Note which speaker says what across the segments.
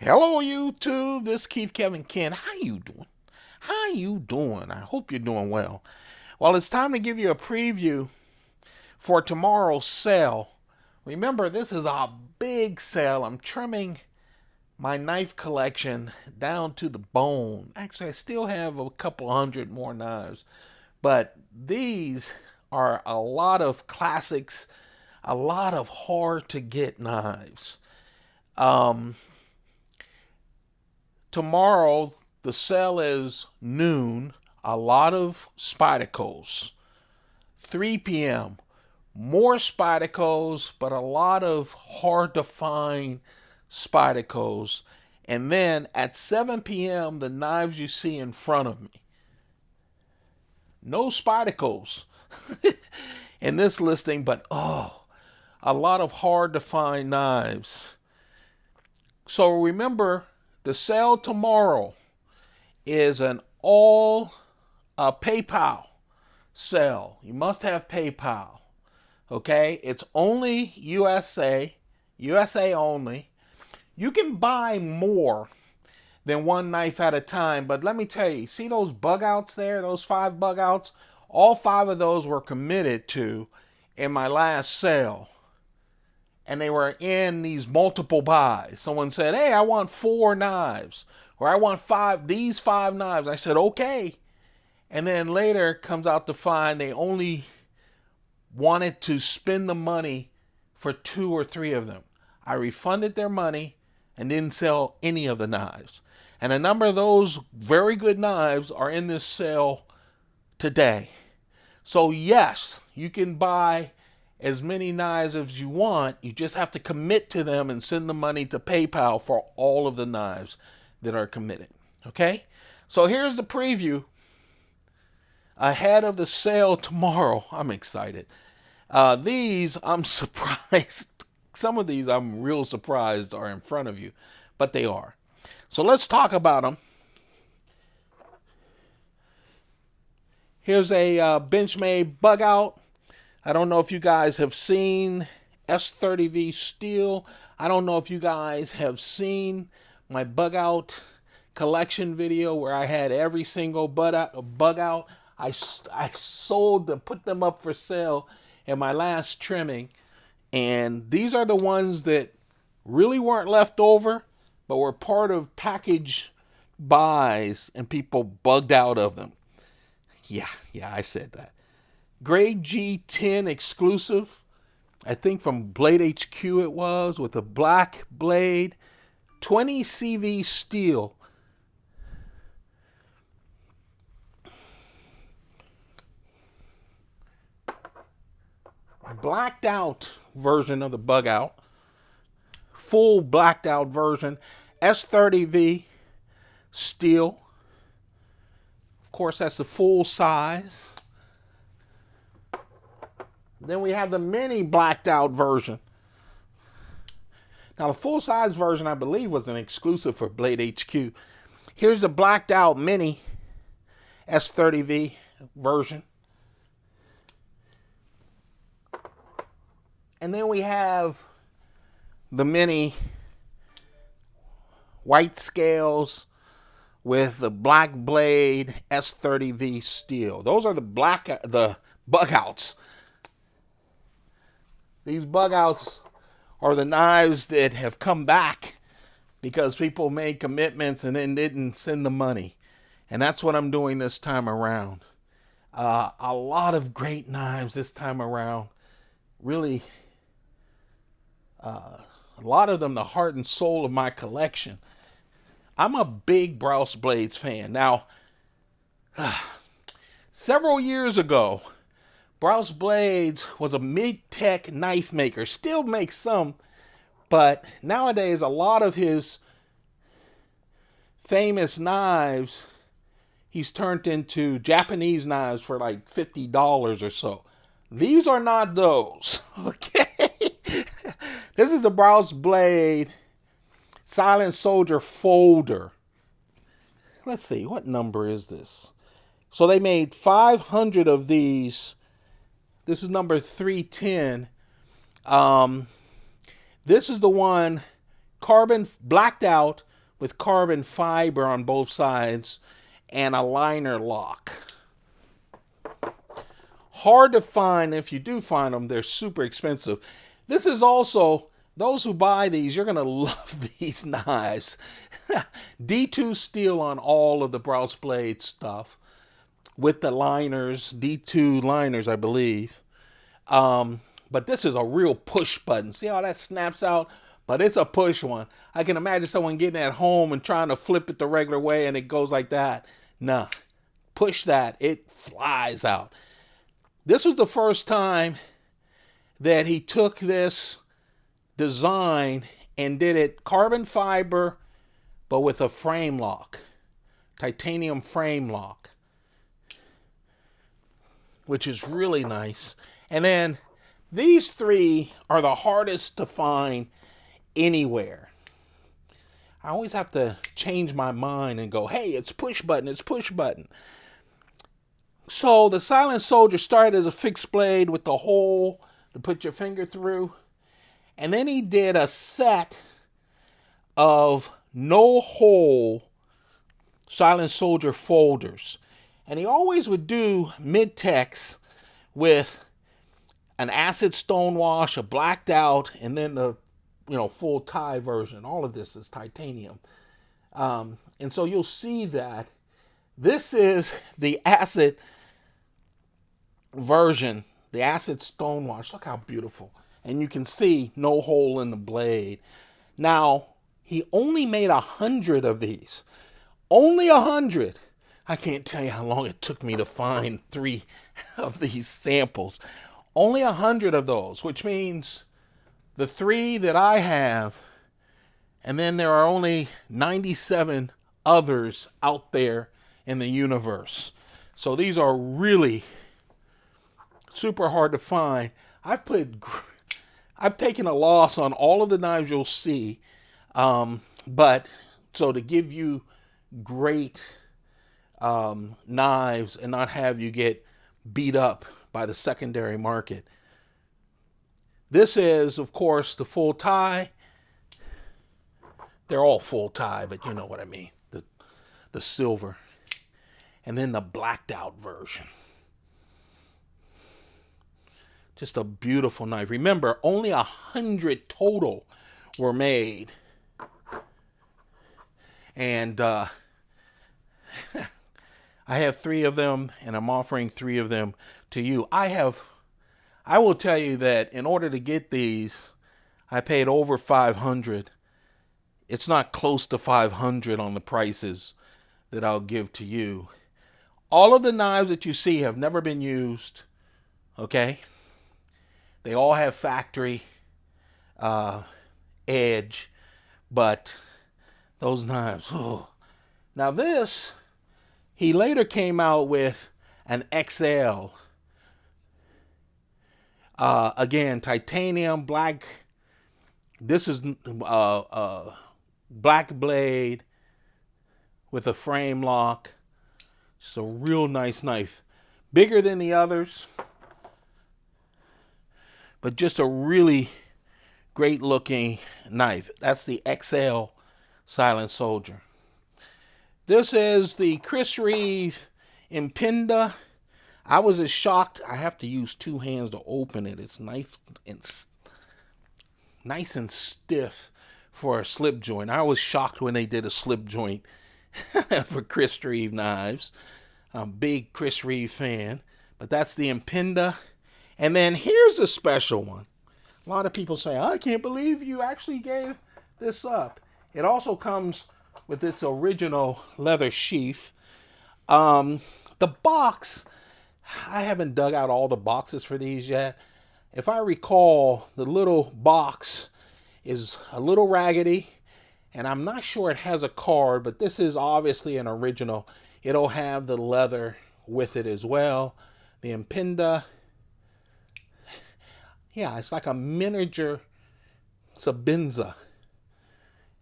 Speaker 1: Hello YouTube, this is Keith Kevin Ken. How you doing? How you doing? I hope you're doing well. Well, it's time to give you a preview for tomorrow's sale. Remember, this is a big sale. I'm trimming my knife collection down to the bone. Actually, I still have a couple hundred more knives, but these are a lot of classics, a lot of hard to get knives. Um, Tomorrow, the sale is noon. A lot of Spidicles. 3 p.m. More Spidicles, but a lot of hard to find Spidicles. And then at 7 p.m., the knives you see in front of me. No Spidicles in this listing, but a lot of hard to find knives. So remember, the sale tomorrow is an all PayPal sale. You must have PayPal. Okay? It's only USA only. You can buy more than one knife at a time, but let me tell you, see those bug outs there, those 5 bug outs? All 5 of those were committed to in my last sale. And they were in these multiple buys. Someone said, hey, I want 4 knives, or I want these 5 knives. I said, okay. And then later comes out to find they only wanted to spend the money for 2 or 3 of them. I refunded their money and didn't sell any of the knives. And a number of those very good knives are in this sale today. So yes, you can buy as many knives as you want. You just have to commit to them and send the money to PayPal for all of the knives that are committed. Okay? So here's the preview ahead of the sale tomorrow. I'm excited. These, I'm surprised. Some of these I'm real surprised are in front of you, but they are. So let's talk about them. Here's a Benchmade bug out. I don't know if you guys have seen S30V steel. I don't know if you guys have seen my bug out collection video where I had every single bug out. I sold them, put them up for sale in my last trimming. And these are the ones that really weren't left over, but were part of package buys and people bugged out of them. Yeah, I said that. Grade G10 exclusive, I think from Blade HQ it was, with a black blade, 20 CV steel. Blacked out version of the bug out. Full blacked out version. S30V steel. Of course, that's the full size. Then we have the mini blacked out version. Now, the full size version, I believe, was an exclusive for Blade HQ. Here's the blacked out mini S30V version. And then we have the mini white scales with the black blade S30V steel. Those are the bug outs. These bug outs are the knives that have come back because people made commitments and then didn't send the money. And that's what I'm doing this time around. A lot of great knives this time around. Really, a lot of them the heart and soul of my collection. I'm a big Browse Blades fan. Now, several years ago, Browse Blades was a mid-tech knife maker. Still makes some, but nowadays a lot of his famous knives he's turned into Japanese knives for like $50 or so. These are not those, okay? This is the Browse Blade Silent Soldier folder. Let's see, what number is this? So they made 500 of these. This is number 310. This is the one carbon blacked out with carbon fiber on both sides and a liner lock. Hard to find. If you do find them, they're super expensive. This is also, those who buy these, you're going to love these knives. D2 steel on all of the browse blade stuff with the liners, D2 liners, I believe. But this is a real push button. See how that snaps out? But it's a push one. I can imagine someone getting at home and trying to flip it the regular way and it goes like that. Nah, push that, it flies out. This was the first time that he took this design and did it carbon fiber, but with a frame lock, titanium frame lock, which is really nice. And then these three are the hardest to find anywhere. I always have to change my mind and go, hey, it's push button, it's push button. So the Silent Soldier started as a fixed blade with the hole to put your finger through. And then he did a set of no hole Silent Soldier folders. And he always would do mid-techs with an acid stonewash, a blacked out, and then the full tie version. All of this is titanium. And so you'll see that this is the acid version, the acid stonewash. Look how beautiful. And you can see no hole in the blade. Now, he only made 100 of these. Only 100. I can't tell you how long it took me to find 3 of these samples. Only 100 of those, which means the 3 that I have, and then there are only 97 others out there in the universe. So these are really super hard to find. I've taken a loss on all of the knives you'll see, but so to give you great knives and not have you get beat up by the secondary market. This is, of course, the full tie. They're all full tie, but you know what I mean. The silver. And then the blacked out version. Just a beautiful knife. Remember, only 100 total were made. And I have 3 of them, and I'm offering 3 of them to you. I will tell you that in order to get these, I paid over $500. It's not close to $500 on the prices that I'll give to you. All of the knives that you see have never been used. Okay? They all have factory edge, but those knives. Oh. Now this, he later came out with an XL. Again, titanium, black. This is black blade with a frame lock. It's a real nice knife. Bigger than the others, but just a really great looking knife. That's the XL Silent Soldier. This is the Chris Reeve Impinda. I was as shocked. I have to use 2 hands to open it. It's nice and stiff for a slip joint. I was shocked when they did a slip joint for Chris Reeve knives. I'm a big Chris Reeve fan. But that's the Impinda. And then here's a special one. A lot of people say, I can't believe you actually gave this up. It also comes with its original leather sheath. The box, I haven't dug out all the boxes for these yet. If I recall, the little box is a little raggedy, and I'm not sure it has a card, but this is obviously an original. It'll have the leather with it as well. The Impinda, yeah, it's like a miniature Sabinza.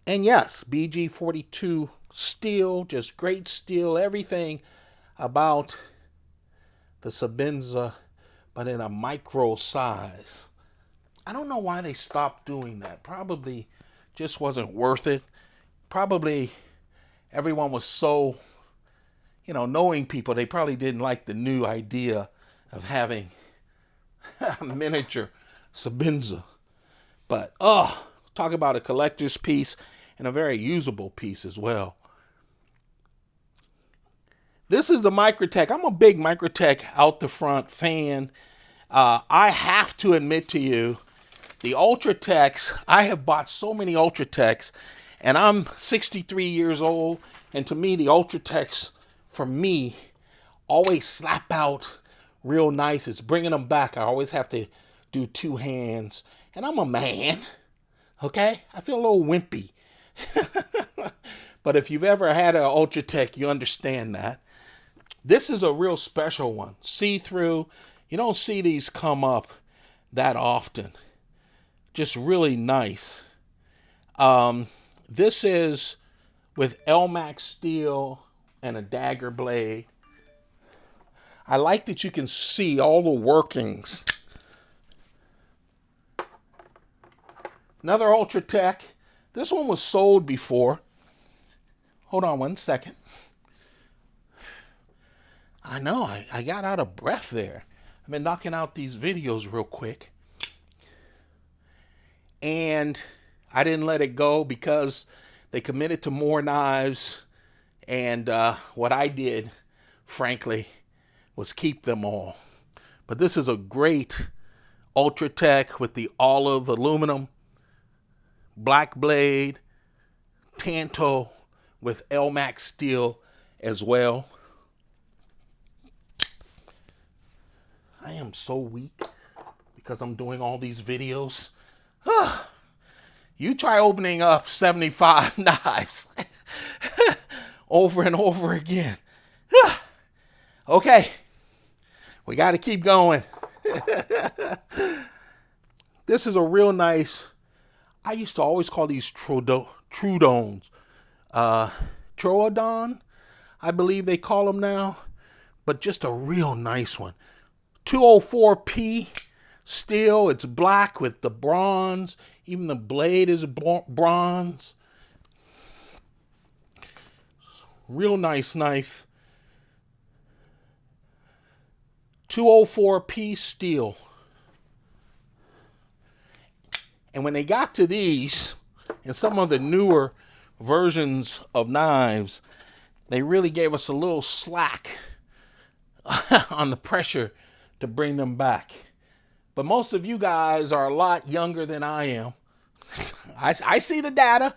Speaker 1: And yes, BG42 steel, just great steel, everything about the Sabinza, but in a micro size. I don't know why they stopped doing that. Probably just wasn't worth it. probably everyone was so, knowing people, they probably didn't like the new idea of having a miniature Sabinza. But, talk about a collector's piece and a very usable piece as well. This is the Microtech. I'm a big Microtech out the front fan. I have to admit to you, the Ultratechs, I have bought so many Ultratechs, and I'm 63 years old, and to me, the Ultratechs, for me, always slap out real nice. It's bringing them back. I always have to do two hands, and I'm a man, okay? I feel a little wimpy. But if you've ever had an Ultratech, you understand that. This is a real special one. See-through. You don't see these come up that often. Just really nice. This is with Elmax steel and a dagger blade. I like that you can see all the workings. Another Ultratech. This one was sold before. Hold on one second. I know, I got out of breath there. I've been knocking out these videos real quick. And I didn't let it go because they committed to more knives. And what I did, frankly, was keep them all. But this is a great Ultratech with the olive aluminum, black blade, tanto with Elmax steel as well. I am so weak because I'm doing all these videos. You try opening up 75 knives over and over again. Okay, we got to keep going. This is a real nice, I used to always call these Troodons. Troodon, I believe they call them now. But just a real nice one. 204P steel. It's black with the bronze. Even the blade is bronze. Real nice knife. 204P steel. And when they got to these, and some of the newer versions of knives, they really gave us a little slack on the pressure to bring them back. But most of you guys are a lot younger than I am. I see the data,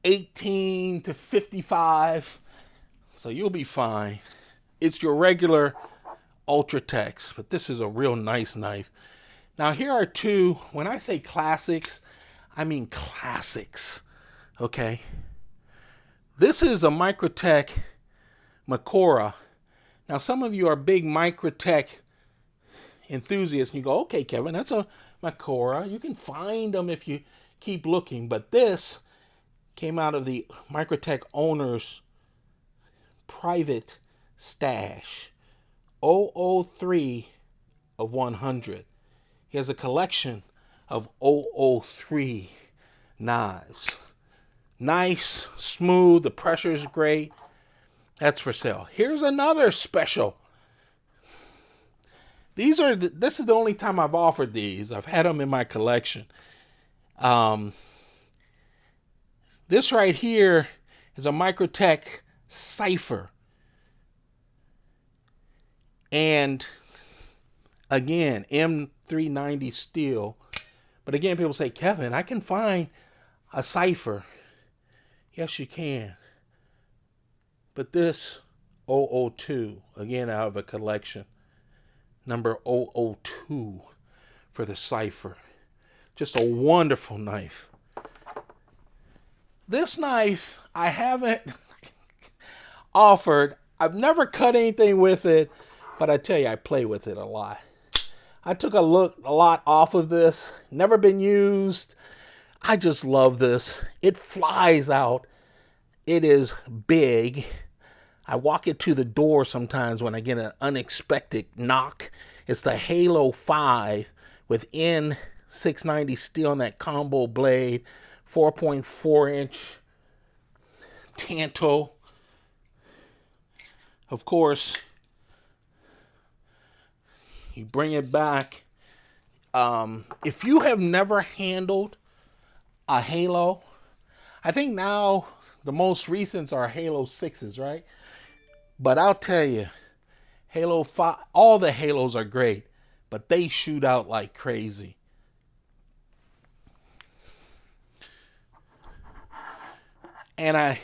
Speaker 1: 18 to 55, so you'll be fine. It's your regular Ultratechs, but this is a real nice knife. Now here are two, when I say classics, I mean classics, okay? This is a Microtech Makora. Now some of you are big Microtech enthusiasts, and you go, okay, Kevin, that's a Makora. You can find them if you keep looking, but this came out of the Microtech owner's private stash. 003 of 100. He has a collection of 003 knives. Nice, smooth, the pressure is great. That's for sale. Here's another special. This is the only time I've offered these. I've had them in my collection. This right here is a Microtech Cypher. And again, M390 steel. But again, people say, Kevin, I can find a Cypher. Yes, you can. But this 002, again, out of a collection. Number 002 for the Cypher. Just a wonderful knife. This knife, I haven't offered. I've never cut anything with it, but I tell you, I play with it a lot. I took a lot off of this. Never been used. I just love this. It flies out. It is big. I walk it to the door sometimes when I get an unexpected knock. It's the Halo 5 with N690 steel on that combo blade. 4.4 inch Tanto. Of course, you bring it back. If you have never handled a Halo, I think now the most recents are Halo 6s, right? But I'll tell you, Halo 5, all the Halos are great, but they shoot out like crazy. And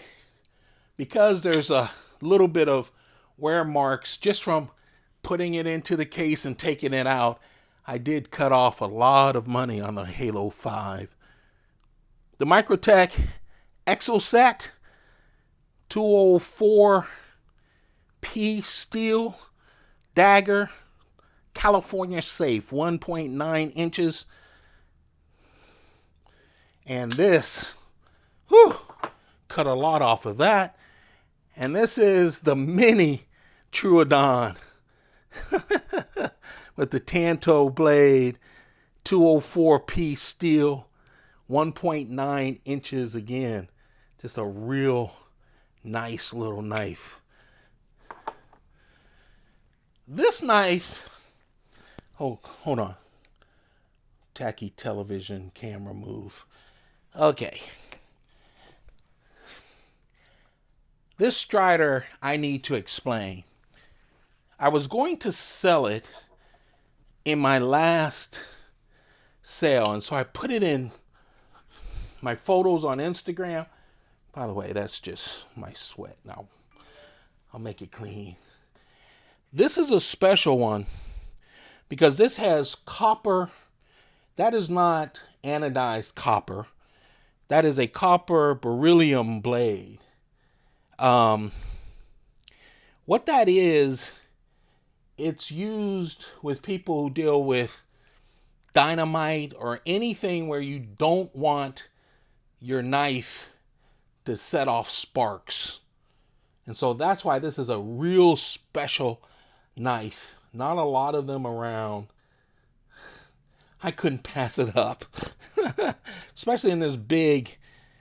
Speaker 1: because there's a little bit of wear marks just from putting it into the case and taking it out, I did cut off a lot of money on the Halo 5. The Microtech Exoset 204P steel dagger, California safe, 1.9 inches. And this, cut a lot off of that. And this is the mini Troodon with the Tanto blade, 204P steel, 1.9 inches again. Just a real nice little knife. This knife, hold on. Tacky television camera move. Okay. This Strider I need to explain. I was going to sell it in my last sale, and so I put it in my photos on Instagram. By the way, that's just my sweat. Now, I'll make it clean. This is a special one because this has copper. That is not anodized copper. That is a copper beryllium blade. What that is, it's used with people who deal with dynamite or anything where you don't want your knife to set off sparks. And so that's why this is a real special knife. Not a lot of them around. I couldn't pass it up. Especially in this big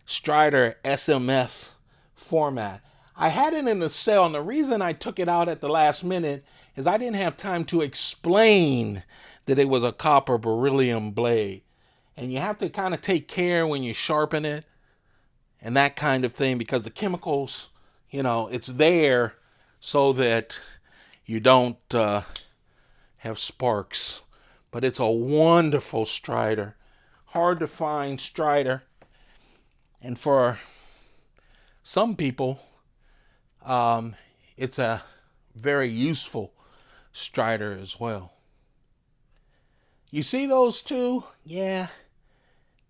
Speaker 1: Strider SMF format. I had it in the sale, and the reason I took it out at the last minute is I didn't have time to explain that it was a copper beryllium blade. And you have to kind of take care when you sharpen it and that kind of thing, because the chemicals, it's there so that you don't have sparks. But it's a wonderful Strider. Hard to find Strider. And for some people, it's a very useful Strider as well. You see those two? Yeah.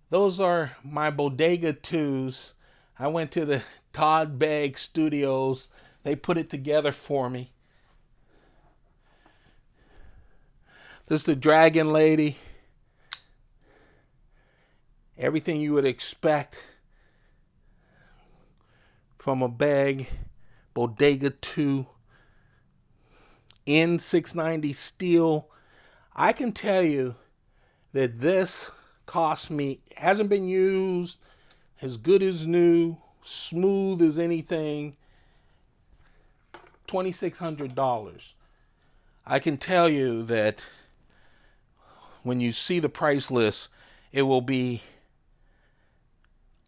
Speaker 1: Those are my Bodega 2s. I went to the Todd Begg Studios. They put it together for me. This is the Dragon Lady. Everything you would expect from a Begg Bodega 2. N690 steel. I can tell you that this cost me, hasn't been used, as good as new, smooth as anything, $2,600. I can tell you that when you see the price list, it will be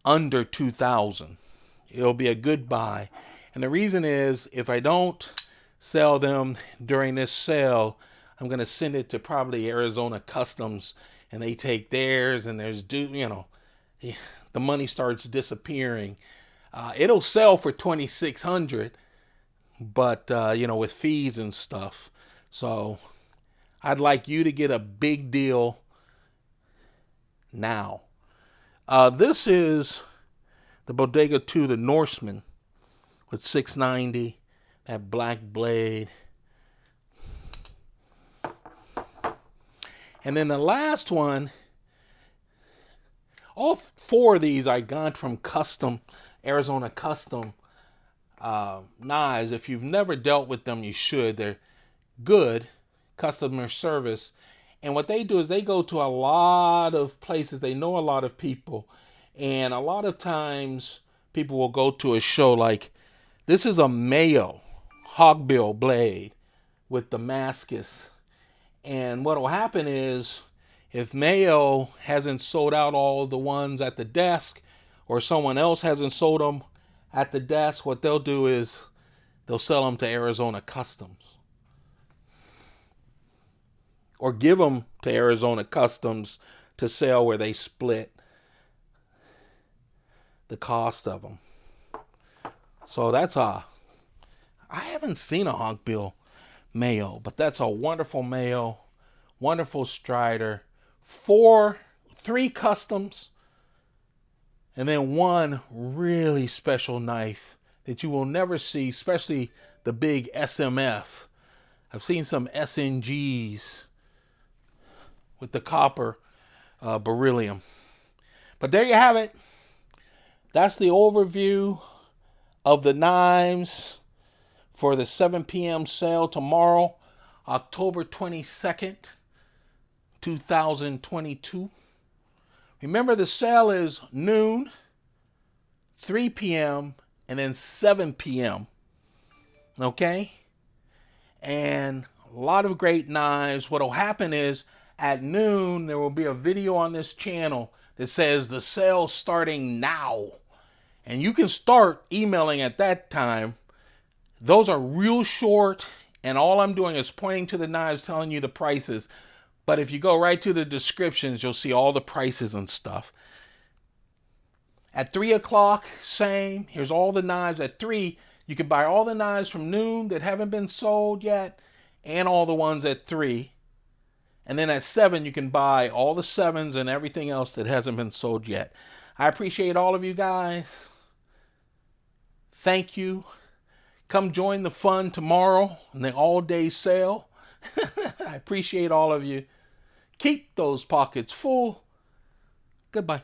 Speaker 1: under $2,000. It'll be a good buy. And the reason is, if I don't sell them during this sale, I'm going to send it to probably Arizona Customs, and they take theirs, and there's the money starts disappearing. It'll sell for $2,600, but with fees and stuff. So I'd like you to get a big deal now. This is the Bodega 2, the Norseman, with 690, that black blade. And then the last one, all four of these I got from Arizona Custom knives. If you've never dealt with them, you should. They're good customer service. And what they do is they go to a lot of places. They know a lot of people. And a lot of times people will go to a show like, this is a Mayo hogbill blade with Damascus. And what will happen is, if Mayo hasn't sold out all the ones at the desk, or someone else hasn't sold them at the desk, what they'll do is they'll sell them to Arizona Customs. Or give them to Arizona Customs to sell, where they split the cost of them. So that's I haven't seen a hogbill Mayo, but that's a wonderful Mayo, wonderful Strider, 3 customs, and then 1 really special knife that you will never see, especially the big SMF. I've seen some SNGs with the copper beryllium. But there you have it. That's the overview of the knives for the 7 p.m. sale tomorrow, October 22nd, 2022. Remember, the sale is noon, 3 p.m., and then 7 p.m. Okay? And a lot of great knives. What will happen is, at noon, there will be a video on this channel that says the sale's starting now. And you can start emailing at that time. Those are real short, and all I'm doing is pointing to the knives, telling you the prices. But if you go right to the descriptions, you'll see all the prices and stuff. At 3 o'clock, same. Here's all the knives. At 3, you can buy all the knives from noon that haven't been sold yet, and all the ones at 3. And then at 7, you can buy all the 7s and everything else that hasn't been sold yet. I appreciate all of you guys. Thank you. Come join the fun tomorrow in the all-day sale. I appreciate all of you. Keep those pockets full. Goodbye.